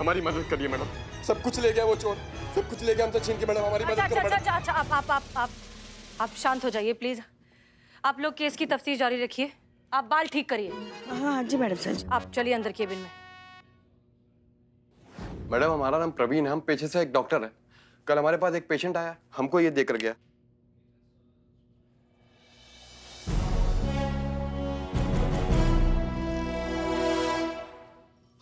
हमारी मदद करिए मैडम। सब कुछ ले गया वो चोर, सब कुछ ले गया हमसे छीन के। मैडम हमारी मदद करो मैडम। अच्छा, आप शांत हो जाइए प्लीज। आप लोग केस की तफ्तीश जारी रखिए। आप बाल ठीक करिए। हाँ जी मैडम सर। आप चलिए अंदर केबिन में। मैडम हमारा नाम प्रवीण है, हम पेशे से एक डॉक्टर है। कल हमारे पास एक पेशेंट आया, हमको ये देकर गया।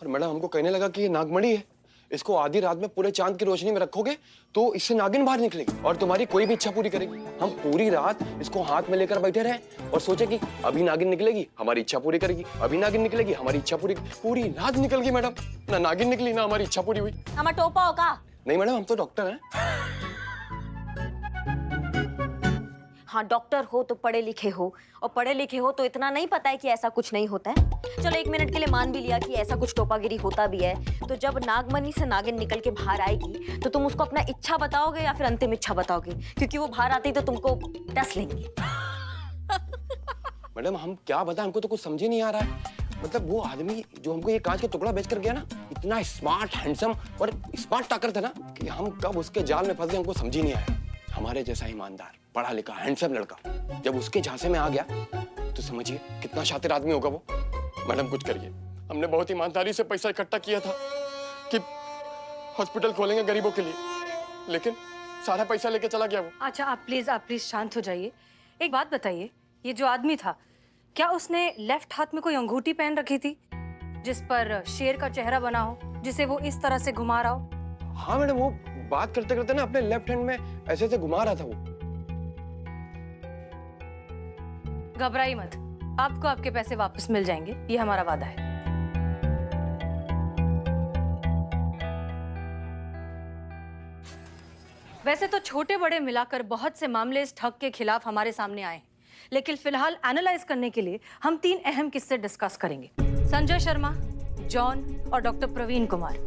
और मैडम हमको कहने लगा कि ये नागमणि है, इसको आधी रात में पूरे चांद की रोशनी में रखोगे तो इससे नागिन बाहर निकलेगी और तुम्हारी कोई भी इच्छा पूरी करेगी। हम पूरी रात इसको हाथ में लेकर बैठे रहे और सोचे कि अभी नागिन निकलेगी हमारी इच्छा पूरी करेगी, अभी नागिन निकलेगी हमारी इच्छा पूरी। पूरी रात निकल गई मैडम, ना नागिन निकली ना हमारी इच्छा पूरी हुई। हमारा टोपा होगा। नहीं मैडम हम तो डॉक्टर हैं। हाँ डॉक्टर हो तो पढ़े लिखे हो, और पढ़े लिखे हो तो इतना नहीं पता है कि ऐसा कुछ नहीं होता है। चलो एक मिनट के लिए मान भी लिया कि ऐसा कुछ टोपागिरी होता भी है, तो जब नागमणि से नागिन निकल के बाहर आएगी तो तुम उसको अपना इच्छा बताओगे या फिर अंतिम इच्छा बताओगे? क्योंकि वो बाहर आती तो तुमको डस लेंगी। मैडम हम क्या बताएं, हमको तो कुछ समझ ही नहीं आ रहा है। मतलब वो आदमी जो हमको ये कांच का टुकड़ा बेच कर गया ना, इतना स्मार्ट हैंडसम और स्मार्ट टाकर था ना कि हम कब उसके जाल में फंस गए हमको समझ ही नहीं आया। हमारे जैसा ईमानदार पढ़ा लिखा हैंडसम लड़का जब उसके झांसे में आ गया तो समझिए कितना शातिर आदमी होगा वो। मैडम कुछ करिए, हमने बहुत ईमानदारी से पैसा इकट्ठा किया था कि हॉस्पिटल खोलेंगे गरीबों के लिए, लेकिन सारा पैसा लेके चला गया वो। अच्छा आप प्लीज शांत हो जाइए। एक बात बताइए, ये जो आदमी था क्या उसने लेफ्ट हाथ में कोई अंगूठी पहन रखी थी जिस पर शेर का चेहरा बना हो, जिसे वो इस तरह से घुमा रहा हो? हाँ मैडम वो बात करते करते ना अपने लेफ्ट हैंड में ऐसे ऐसे घुमा रहा था वो। घबराइए मत, आपको आपके पैसे वापस मिल जाएंगे, ये हमारा वादा है। वैसे तो छोटे बड़े मिलाकर बहुत से मामले इस ठग के खिलाफ हमारे सामने आए हैं, लेकिन फिलहाल एनालाइज करने के लिए हम 3 अहम किस्से डिस्कस करेंगे। संजय शर्मा, जॉन और डॉक्टर प्रवीण कुमार।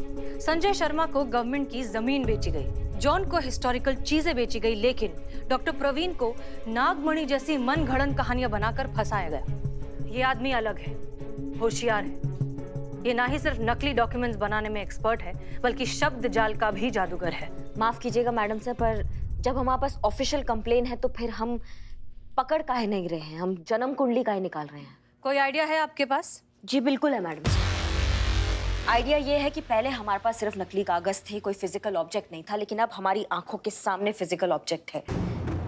संजय शर्मा को गवर्नमेंट की जमीन बेची गई, जॉन को हिस्टोरिकल चीजें बेची गई, लेकिन डॉक्टर प्रवीण को नागमणि जैसी मनगढ़ंत कहानियां बनाकर फंसाया गया। ये आदमी अलग है, होशियार है। ये ना ही सिर्फ नकली डॉक्यूमेंट्स बनाने में एक्सपर्ट है, बल्कि शब्द जाल का भी जादूगर है। माफ कीजिएगा मैडम सर, पर जब हमारे पास ऑफिशियल कंप्लेन है तो फिर हम पकड़ काहे नहीं रहे हैं, हम जन्म कुंडली काहे निकाल रहे हैं? कोई आइडिया है आपके पास? जी बिल्कुल है मैडम सर। आइडिया ये है कि पहले हमारे पास सिर्फ नकली कागज थे, कोई फिजिकल ऑब्जेक्ट नहीं था, लेकिन अब हमारी आंखों के सामने फिजिकल ऑब्जेक्ट है।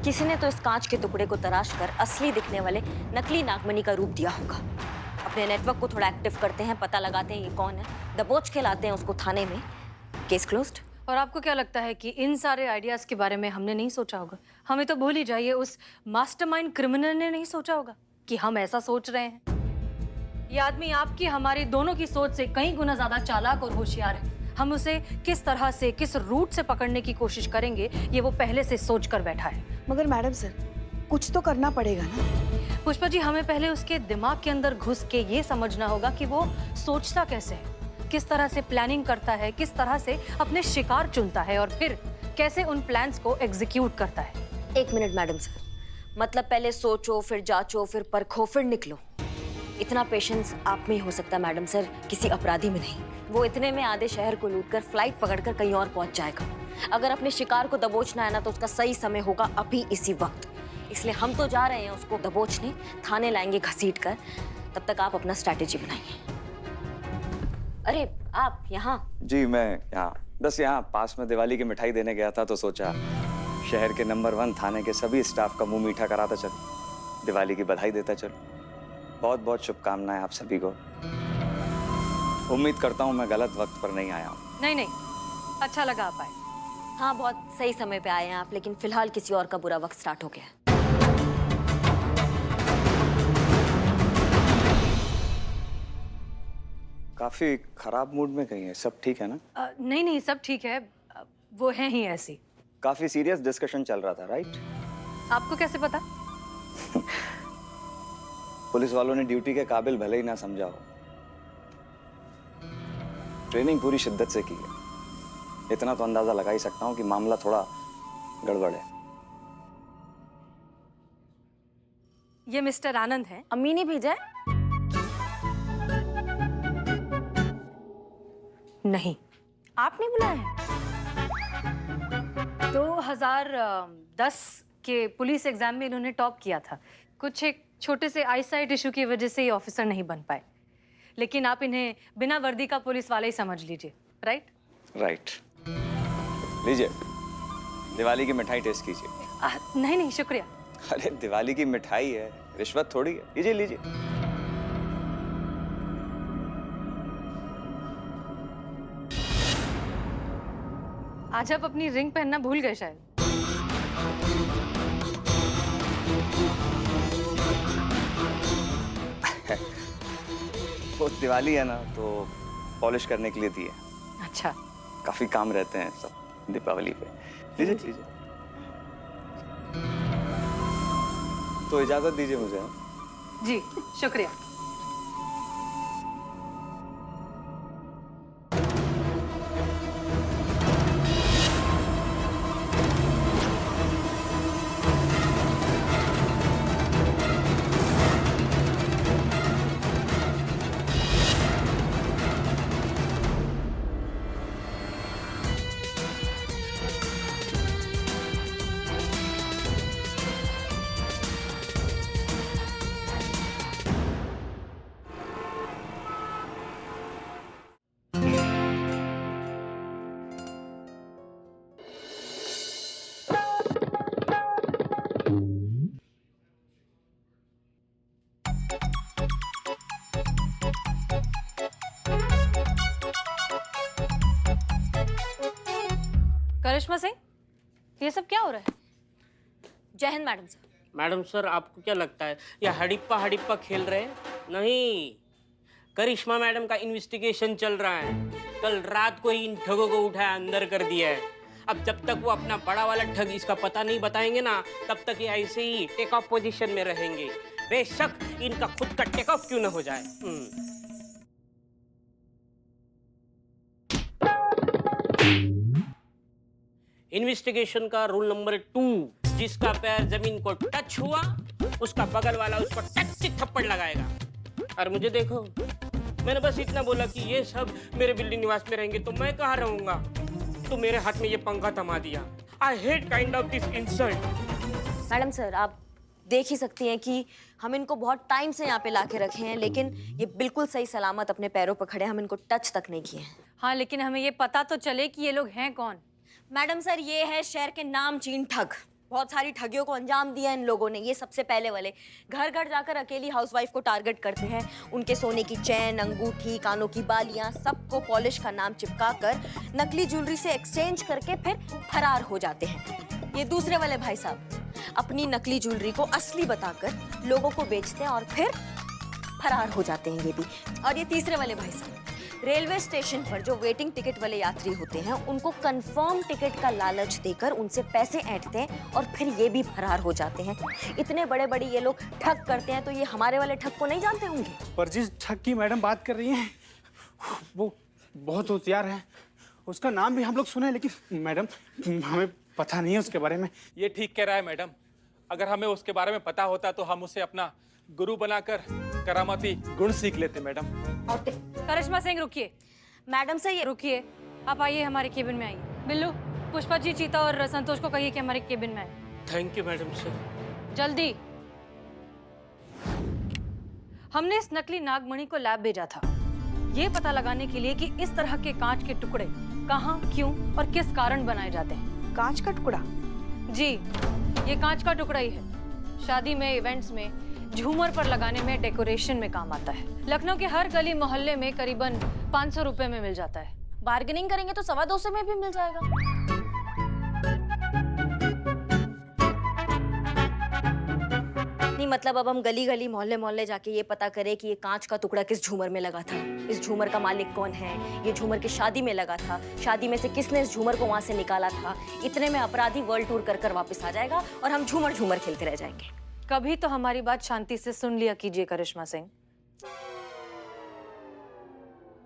किसी ने तो इस कांच के टुकड़े को तराश कर असली दिखने वाले नकली नागमणि का रूप दिया होगा। अपने नेटवर्क को थोड़ा एक्टिव करते हैं, पता लगाते हैं ये कौन है, दबोच के लाते हैं उसको थाने में, केस क्लोज्ड। और आपको क्या लगता है कि इन सारे आइडियाज के बारे में हमने नहीं सोचा होगा? हमें तो भूल ही जाइए, उस मास्टरमाइंड क्रिमिनल ने नहीं सोचा होगा कि हम ऐसा सोच रहे हैं। ये आदमी आपकी हमारी दोनों की सोच से कई गुना ज्यादा चालाक और होशियार है। हम उसे किस तरह से, किस रूट से पकड़ने की कोशिश करेंगे, ये वो पहले से सोच कर बैठा है। मगर मैडम सर कुछ तो करना पड़ेगा ना। पुष्पा जी, हमें पहले उसके दिमाग के अंदर घुस के ये समझना होगा कि वो सोचता कैसे है, किस तरह से प्लानिंग करता है, किस तरह से अपने शिकार चुनता है और फिर कैसे उन प्लान्स को एग्जीक्यूट करता है। 1 मिनट मैडम सर, मतलब पहले सोचो, फिर जांचो, फिर परखो, फिर निकलो। इतना पेशेंस आप में ही हो सकता है मैडम सर, किसी अपराधी में नहीं। वो इतने में आधे शहर को लूटकर फ्लाइट पकड़कर कहीं और पहुंच जाएगा। अगर अपने शिकार को दबोचना है ना, तो उसका सही समय होगा अभी इसी वक्त। इसलिए हम तो जा रहे हैं उसको दबोचने, थाने लाएंगे घसीट कर। तब तक आप अपना स्ट्रैटेजी बनाइए। अरे आप यहाँ? जी मैं यहाँ, बस यहाँ पास में दिवाली की मिठाई देने गया था, तो सोचा शहर के नंबर 1 थाने के सभी स्टाफ का मुंह मीठा कराता चल, दिवाली की बधाई देता चल। बहुत बहुत शुभकामनाएं आप सभी को। उम्मीद करता हूँ मैं गलत वक्त पर नहीं आया हूँ। नहीं, अच्छा लगा आप आए। हाँ बहुत सही समय पे आए हैं आप, लेकिन फिलहाल किसी और का बुरा वक्त स्टार्ट हो गया है। काफी खराब मूड में गई है, सब ठीक है ना? नहीं सब ठीक है, वो है ही ऐसी। काफी सीरियस डिस्कशन चल रहा था, राइट? आपको कैसे पता? पुलिस वालों ने ड्यूटी के काबिल भले ही ना समझा हो, ट्रेनिंग पूरी शिद्दत से की है। इतना तो अंदाजा लगा ही सकता हूं कि मामला थोड़ा गड़बड़ है। ये मिस्टर आनंद हैं। अम्मी ने भेजा है? नहीं, आपने बुलाया है? 2010 के पुलिस एग्जाम में इन्होंने टॉप किया था। कुछ एक छोटे से आईसाइट इशू की वजह से ये ऑफिसर नहीं बन पाए, लेकिन आप इन्हें बिना वर्दी का पुलिस वाला ही समझ लीजिए, राइट? राइट। लीजिए, दिवाली की मिठाई टेस्ट कीजिए। नहीं नहीं, शुक्रिया। अरे दिवाली की मिठाई है, रिश्वत थोड़ी है। लीजिए लीजिए। आज आप अपनी रिंग पहनना भूल गए शायद। वो दिवाली है ना, तो पॉलिश करने के लिए दी है। अच्छा, काफी काम रहते हैं सब दीपावली पे। लीजिए लीजिए। तो इजाजत दीजिए मुझे। जी शुक्रिया। करिश्मा सिंह, ये सब क्या हो रहा है? जय Hind madam sir. Madam sir, आपको क्या लगता है ये हड़िप्पा हड़िप्पा खेल रहे हैं? नहीं, करिश्मा मैडम का इन्वेस्टिगेशन चल रहा है। कल रात को ही इन ठगों को उठाया अंदर कर दिया है। अब जब तक वो अपना बड़ा वाला ठग इसका पता नहीं बताएंगे ना, तब तक ये ऐसे ही टेक ऑफ पोजीशन में रहेंगे, बेशक इनका खुद का टेक ऑफ क्यों ना हो जाए। इन्वेस्टिगेशन का रूल नंबर 2, जिसका पैर जमीन को टच हुआ उसका बगल वाला उसको टच थप्पड़ लगाएगा। और मुझे देखो, मैंने बस इतना बोला कि ये सब मेरे बिल्डिंग निवास में रहेंगे तो मैं कहाँ रहूंगा, तो मेरे हाथ में ये पंखा थमा दिया। I hate kind of this insult. Madam sir, आप देख ही सकती हैं कि हम इनको बहुत टाइम से यहाँ पे लाके रखे हैं, लेकिन ये बिल्कुल सही सलामत अपने पैरों पर खड़े हैं। हम इनको टच तक नहीं किए हैं। हाँ, लेकिन हमें ये पता तो चले कि ये लोग हैं कौन। मैडम सर, ये है शहर के नामचीन ठग। बहुत सारी ठगियों को अंजाम दिया इन लोगों ने। ये सबसे पहले वाले घर घर जाकर अकेली हाउसवाइफ को टारगेट करते हैं। उनके सोने की चैन, अंगूठी, कानों की बालियां सबको पॉलिश का नाम चिपका कर नकली ज्वेलरी से एक्सचेंज करके फिर फरार हो जाते हैं। ये दूसरे वाले भाई साहब अपनी नकली ज्वेलरी को असली बताकर लोगों को बेचते हैं और फिर फरार हो जाते हैं ये भी। और ये तीसरे वाले भाई साहब रेलवे स्टेशन पर जो वेटिंग टिकट वाले यात्री होते हैं उनको कंफर्म टिकट का लालच देकर उनसे पैसे ऐंठते हैं और फिर ये भी फरार हो जाते हैं। इतने बड़े बड़े ये लोग ठग करते हैं, तो ये हमारे वाले ठग को नहीं जानते होंगे? पर जिस ठग की मैडम बात कर रही हैं वो बहुत होशियार है। उसका नाम भी हम लोग सुने, लेकिन मैडम हमें पता नहीं है उसके बारे में। ये ठीक कह रहा है मैडम। अगर हमें उसके बारे में पता होता तो हम उसे अपना गुरु बनाकर करामाती गुण सीख लेते मैडम। करिश्मा सिंह, रुकिए। मैडम से ये रुकिए, आप आइए हमारे केबिन में आइए। बिल्लू, पुष्पा जी, चीता और संतोष को कहिए कि हमारे केबिन में आए। Thank you madam sir. जल्दी। हमने इस नकली नागमणि को लैब भेजा था, ये पता लगाने के लिए कि इस तरह के कांच के टुकड़े कहाँ, क्यों और किस कारण बनाए जाते हैं। कांच का टुकड़ा? जी, ये कांच का टुकड़ा ही है। शादी में, इवेंट्स में, झूमर पर लगाने में, डेकोरेशन में काम आता है। लखनऊ के हर गली मोहल्ले में करीबन 500 रुपए में मिल जाता है। बार्गेनिंग करेंगे तो 225 में भी मिल जाएगा। नहीं मतलब अब हम गली गली मोहल्ले मोहल्ले जाके ये पता करें कि ये कांच का टुकड़ा किस झूमर में लगा था, इस झूमर का मालिक कौन है, ये झूमर की शादी में लगा था, शादी में से किसने इस झूमर को वहां से निकाला था। इतने में अपराधी वर्ल्ड टूर कर वापस आ जाएगा और हम झूमर झूमर खेलते रह जाएंगे। कभी तो हमारी बात शांति से सुन लिया कीजिए करिश्मा सिंह।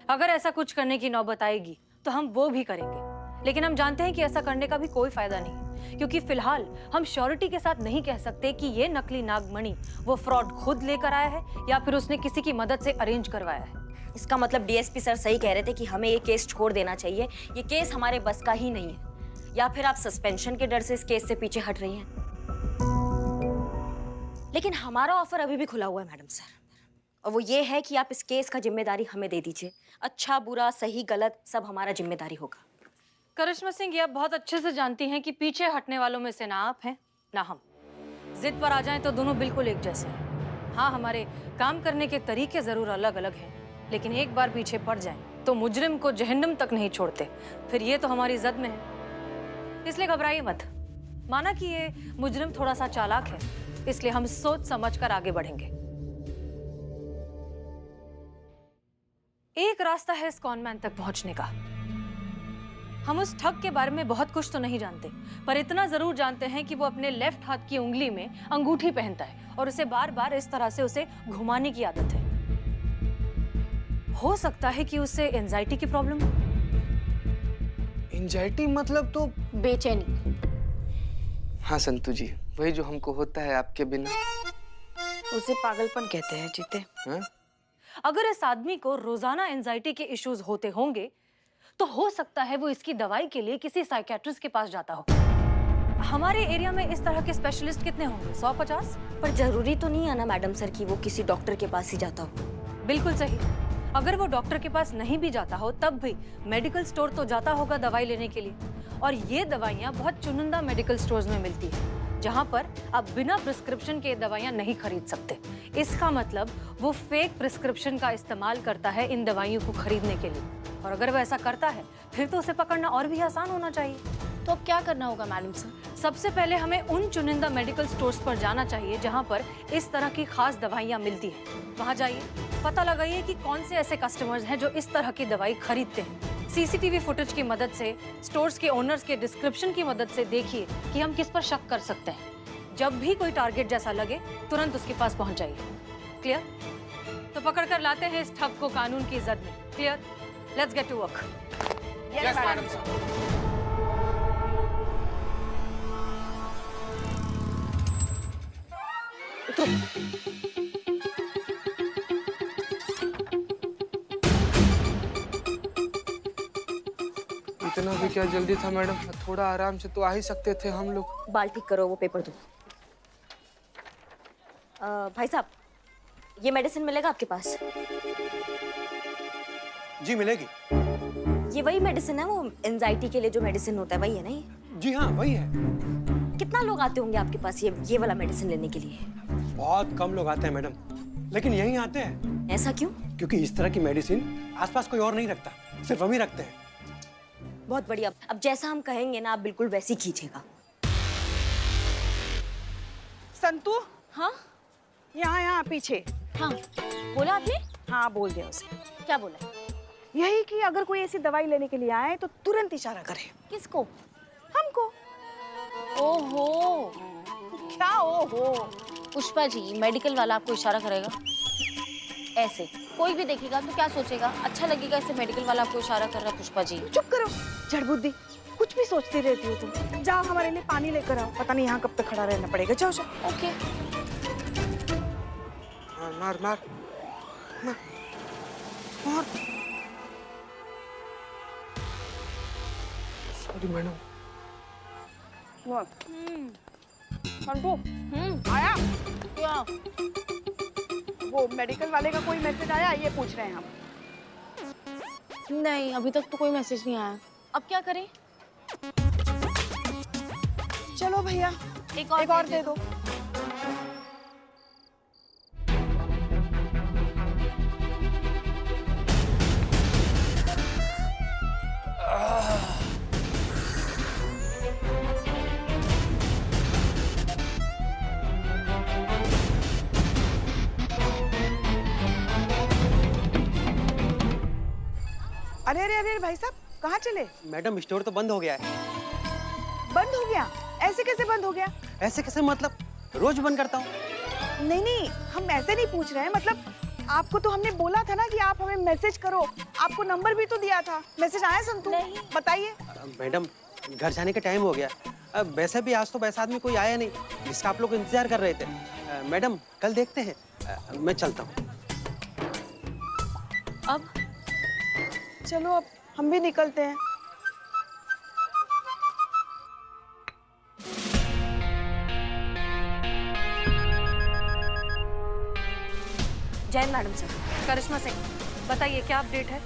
अगर ऐसा कुछ करने की नौबत आएगी तो हम वो भी करेंगे, लेकिन हम जानते हैं कि ऐसा करने का भी कोई फायदा नहीं, क्योंकि फिलहाल हम श्योरिटी के साथ नहीं कह सकते कि ये नकली नागमणि वो फ्रॉड खुद लेकर आया है या फिर उसने किसी की मदद से अरेंज करवाया है। इसका मतलब डीएसपी सर सही कह रहे थे कि हमें ये केस छोड़ देना चाहिए। ये केस हमारे बस का ही नहीं है। या फिर आप सस्पेंशन के डर से इस केस से पीछे हट रही हैं? लेकिन हमारा ऑफर अभी भी खुला हुआ है मैडम सर, और वो ये है कि आप इस केस का जिम्मेदारी हमें दे दीजिए। अच्छा बुरा सही गलत सब हमारा जिम्मेदारी होगा। करिश्मा सिंह, ये आप बहुत अच्छे से जानती हैं कि पीछे हटने वालों में से ना आप हैं ना हम। जिद पर आ जाएं तो दोनों बिल्कुल एक जैसे हैं। हाँ, हमारे काम करने के तरीके जरूर अलग अलग हैं, लेकिन एक बार पीछे पड़ जाएं तो मुजरिम को जहन्नम तक नहीं छोड़ते। फिर ये तो हमारी जद में है, इसलिए घबराइए मत। माना कि ये मुजरिम थोड़ा सा चालाक है, इसलिए हम सोच समझकर आगे बढ़ेंगे। एक रास्ता है इस कॉनमैन तक पहुंचने का। हम उस ठग के बारे में बहुत कुछ तो नहीं जानते, पर इतना जरूर जानते हैं कि वो अपने लेफ्ट हाथ की उंगली में अंगूठी पहनता है और उसे बार बार इस तरह से उसे घुमाने की आदत है। हो सकता है कि उसे एंजाइटी की प्रॉब्लम हो। एंजाइटी मतलब तो बेचैनी। हाँ संतू जी, वही जो हमको होता है आपके बिना। उसे पागलपन कहते हैं जीते। हाँ? अगर इस आदमी को रोजाना एंजाइटी के इश्यूज होते होंगे तो हो सकता है वो इसकी दवाई के लिए किसी साइकियाट्रिस्ट के पास जाता हो। हमारे एरिया में इस तरह के स्पेशलिस्ट कितने होंगे? 100-50? पर जरूरी तो नहीं है ना मैडम सर कि वो किसी डॉक्टर के पास ही जाता हो। बिल्कुल सही। अगर वो डॉक्टर के पास नहीं भी जाता हो तब भी मेडिकल स्टोर तो जाता होगा दवाई लेने के लिए, और ये दवाइयाँ बहुत चुनिंदा मेडिकल स्टोर्स में मिलती है जहाँ पर आप बिना प्रिस्क्रिप्शन के दवाइयाँ नहीं खरीद सकते। इसका मतलब वो फेक प्रिस्क्रिप्शन का इस्तेमाल करता है इन दवाइयों को खरीदने के लिए, और अगर वो ऐसा करता है फिर तो उसे पकड़ना और भी आसान होना चाहिए। तो अब क्या करना होगा मैडम सर? सबसे पहले हमें उन चुनिंदा मेडिकल स्टोर्स पर जाना चाहिए जहाँ पर इस तरह की खास दवाइयाँ मिलती हैं। वहाँ जाइए, पता लगाइए कि कौन से ऐसे कस्टमर्स हैं जो इस तरह की दवाई खरीदते हैं। सीसीटीवी फुटेज की मदद से, स्टोर्स के ओनर्स के डिस्क्रिप्शन की मदद से देखिए कि हम किस पर शक कर सकते हैं। जब भी कोई टारगेट जैसा लगे तुरंत उसके पास पहुंच जाइए। क्लियर? तो पकड़ कर लाते हैं इस ठग को कानून की जद में। Clear? Let's get to work. Yes madam sir. इतना भी क्या जल्दी था मैडम? थोड़ा आराम से तो आ ही सकते थे हम लोग। बाल ठीक करो, वो पेपर दो। भाई साहब, ये मेडिसिन मिलेगा आपके पास? जी मिलेगी। ये वही मेडिसिन है, वो एंजाइटी के लिए जो मेडिसिन होता है वही है ना ये? जी हाँ वही है। कितना लोग आते होंगे आपके पास ये वाला मेडिसिन लेने के लिए? बहुत कम लोग आते हैं मैडम, लेकिन यही आते हैं। ऐसा क्यों? क्योंकि इस तरह की मेडिसिन आसपास कोई और नहीं रखता, सिर्फ हम ही रखते हैं। बहुत बढ़िया। अब जैसा हम कहेंगे ना आप बिल्कुल वैसे ही कीजिएगा। संतू, हाँ यहाँ पीछे। हाँ, बोला आपने? हाँ बोल दिया उसे। क्या बोला? यही कि अगर कोई ऐसी दवाई लेने के लिए आए तो तुरंत इशारा करे। किसको? हमको। ओहो, क्या ओहो? पुष्पा जी, मेडिकल वाला आपको इशारा करेगा ऐसे? कोई भी देखेगा तो क्या सोचेगा? अच्छा लगेगा इसे मेडिकल वाला आपको इशारा कर रहा है पुष्पा जी। चुप करो, जड़बुद्धि, कुछ भी सोचती रहती हो तुम। जाओ हमारे लिए पानी लेकर आओ, पता नहीं यहाँ कब तक खड़ा रहना पड़ेगा। जाओ जाओ। ओके। मार मार मार मार। Sorry madam. संतू, आया? क्या? वो मेडिकल वाले का कोई मैसेज आया, ये पूछ रहे हैं हम। नहीं, अभी तक तो कोई मैसेज नहीं आया। अब क्या करें? चलो भैया, एक और दे दो। अरे अरे अरे भाई साहब, कहाँ चले? मैडम स्टोर तो बंद हो गया है। बंद हो गया? ऐसे कैसे बंद हो गया? ऐसे कैसे मतलब? रोज बंद करता हूँ। नहीं नहीं, हम ऐसे नहीं पूछ रहे हैं। मतलब आपको तो हमने बोला था ना कि आप हमें मैसेज करो। आपको नंबर भी तो दिया था। मैसेज आया संतू? नहीं। बताइए। मैडम घर जाने का टाइम हो गया। वैसे भी आज तो वैसा आदमी कोई आया नहीं जिसका आप लोग इंतजार कर रहे थे। मैडम कल देखते हैं। मैं चलता हूँ। अब चलो अब हम भी निकलते हैं। Jain madam sir. करिश्मा सिंह, बताइए क्या अपडेट है?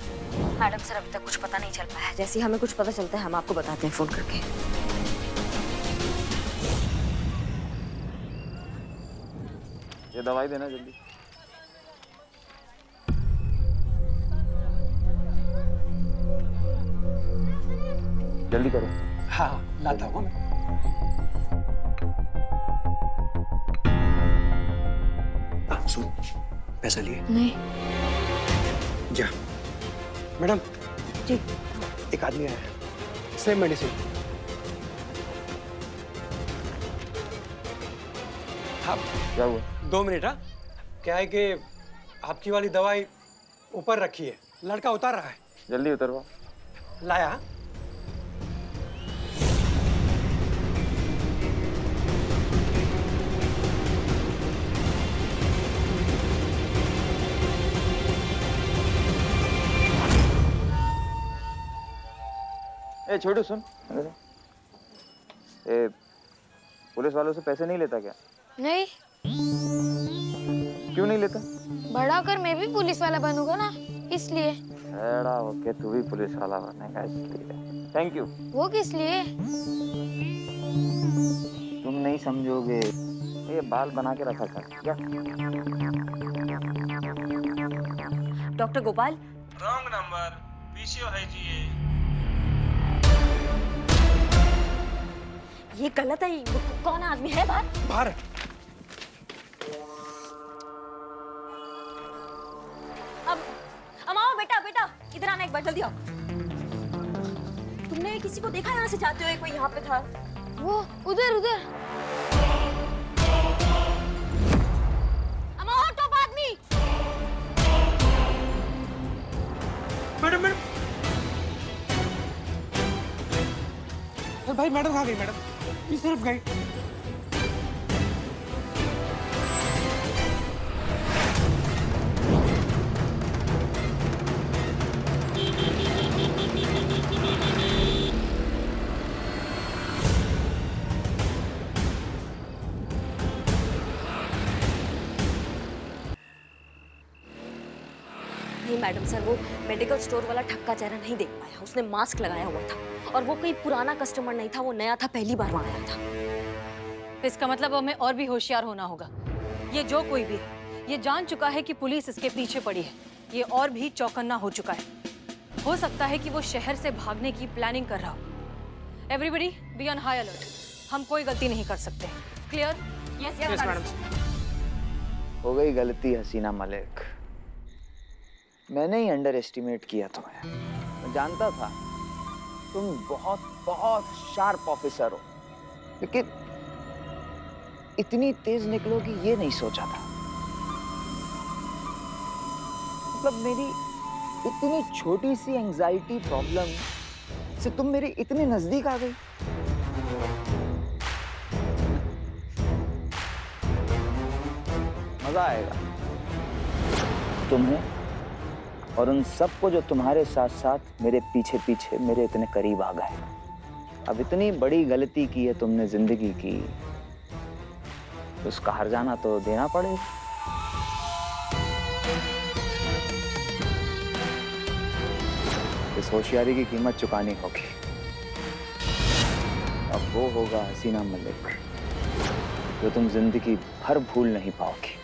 मैडम सर अभी तक कुछ पता नहीं चल पाया है। जैसे ही हमें कुछ पता चलता है हम आपको बताते हैं फोन करके। ये दवाई देना जल्दी। जल्दी करो। हाँ लाता हूँ मैं। सुन, पैसा लिए? नहीं। जा। मैडम जी। एक आदमी आया है, सेम मेडिसिन। हाँ क्या हुआ? 2 मिनट। हाँ क्या है कि आपकी वाली दवाई ऊपर रखी है, लड़का उतार रहा है। जल्दी उतरवा। लाया? हाँ? ए छोटू सुन, ए पुलिस वालों से पैसे नहीं लेता क्या? नहीं, क्यों नहीं लेता? बड़ा होकर मैं भी पुलिस वाला बनूंगा ना, इसलिए। बड़ा होके तू भी पुलिस वाला बनेगा इसलिए। Thank you. वो किस लिए? तुम नहीं समझोगे। ये बाल बना के रखा था क्या? Doctor Gopal. Wrong number, PCO है जी ये गलत है। कौन आदमी है बाहर? बाहर। अब आओ बेटा, बेटा इधर आना एक बार, जल्दी आओ। तुमने किसी को देखा यहाँ से जाते हुए? कोई यहाँ पे था? वो उधर उधर। अमाओ टॉप आदमी। Madam madam. अरे भाई मैडम कहाँ गई? मैडम इस तरफ गई। नहीं मैडम सर, वो मेडिकल स्टोर वाला ठक्का चेहरा नहीं देख पाया। उसने मास्क लगाया हुआ था और वो कोई पुराना कस्टमर नहीं था, वो नया था, पहली बार वहाँ आया था। इसका मतलब हमें और भी होशियार होना होगा। ये जो कोई भी है, ये जान चुका है कि पुलिस इसके पीछे पड़ी है। ये और भी चौकन्ना हो चुका है। हो सकता है कि वो शहर से भागने की प्लानिंग कर रहा हो। Everybody be on high alert. हम कोई गलती नहीं कर सकते। क्लियर? Yes madam. हो गई गलती हसीना मलिक। मैंने ही अंडर एस्टिमेट किया तुम्हें। मैं जानता था तुम बहुत बहुत शार्प ऑफिसर हो, लेकिन इतनी तेज निकलोगी ये नहीं सोचा था। मतलब मेरी इतनी छोटी सी एंजाइटी प्रॉब्लम से तुम मेरे इतने नजदीक आ गई। मजा आएगा तुम्हें और उन सबको जो तुम्हारे साथ साथ मेरे पीछे पीछे मेरे इतने करीब आ गए। अब इतनी बड़ी गलती की है तुमने जिंदगी की, उसका हर्जाना तो देना पड़ेगा। इस होशियारी की कीमत चुकानी होगी। अब वो होगा हसीना मलिक जो तुम जिंदगी भर भूल नहीं पाओगी।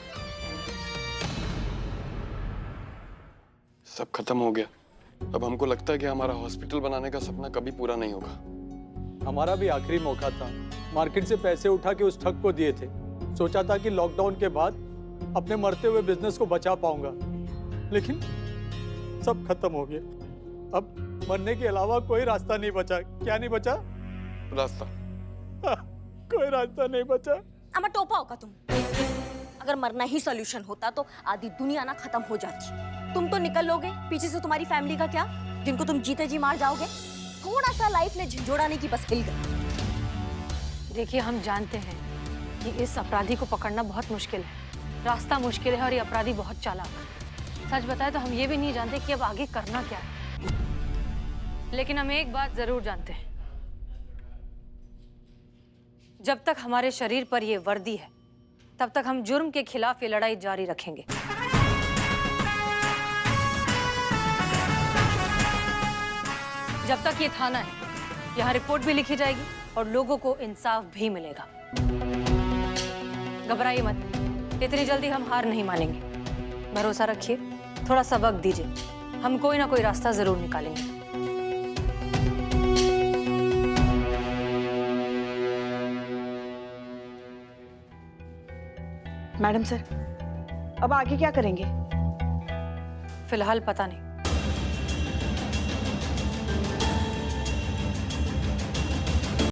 सब खत्म हो गया। अब हमको लगता है कि हमारा हॉस्पिटल बनाने का सपना कभी पूरा नहीं होगा। हमारा भी आखिरी मौका था। मार्केट से पैसे उठा के उस ठग को दिए थे। सोचा था कि लॉकडाउन के बाद अपने मरते हुए बिजनेस को बचा पाऊंगा, लेकिन सब खत्म हो गया। अब मरने के अलावा कोई रास्ता नहीं बचा। क्या नहीं बचा? रास्ता। कोई रास्ता नहीं बचा। अमा टोपा होगा तुम। अगर मरना ही सॉल्यूशन होता तो आधी दुनिया ना खत्म हो जाती। तुम तो निकल लोगे, पीछे से तुम्हारी फैमिली का क्या, जिनको तुम जीते जी मार जाओगे। थोड़ा सा लाइफ ने झंझोड़ाने की बस हिल गई। देखिए, हम जानते हैं कि इस अपराधी को पकड़ना बहुत मुश्किल है। रास्ता मुश्किल है और ये अपराधी बहुत चालाक है। सच बताए तो हम ये भी नहीं जानते कि अब आगे करना क्या है, लेकिन हम एक बात जरूर जानते हैं, जब तक हमारे शरीर पर ये वर्दी है तब तक हम जुर्म के खिलाफ ये लड़ाई जारी रखेंगे। जब तक ये थाना है, यहाँ रिपोर्ट भी लिखी जाएगी और लोगों को इंसाफ भी मिलेगा। घबराइए मत, इतनी जल्दी हम हार नहीं मानेंगे। भरोसा रखिए, थोड़ा सा वक्त दीजिए, हम कोई ना कोई रास्ता जरूर निकालेंगे। मैडम सर, अब आगे क्या करेंगे? फिलहाल पता नहीं,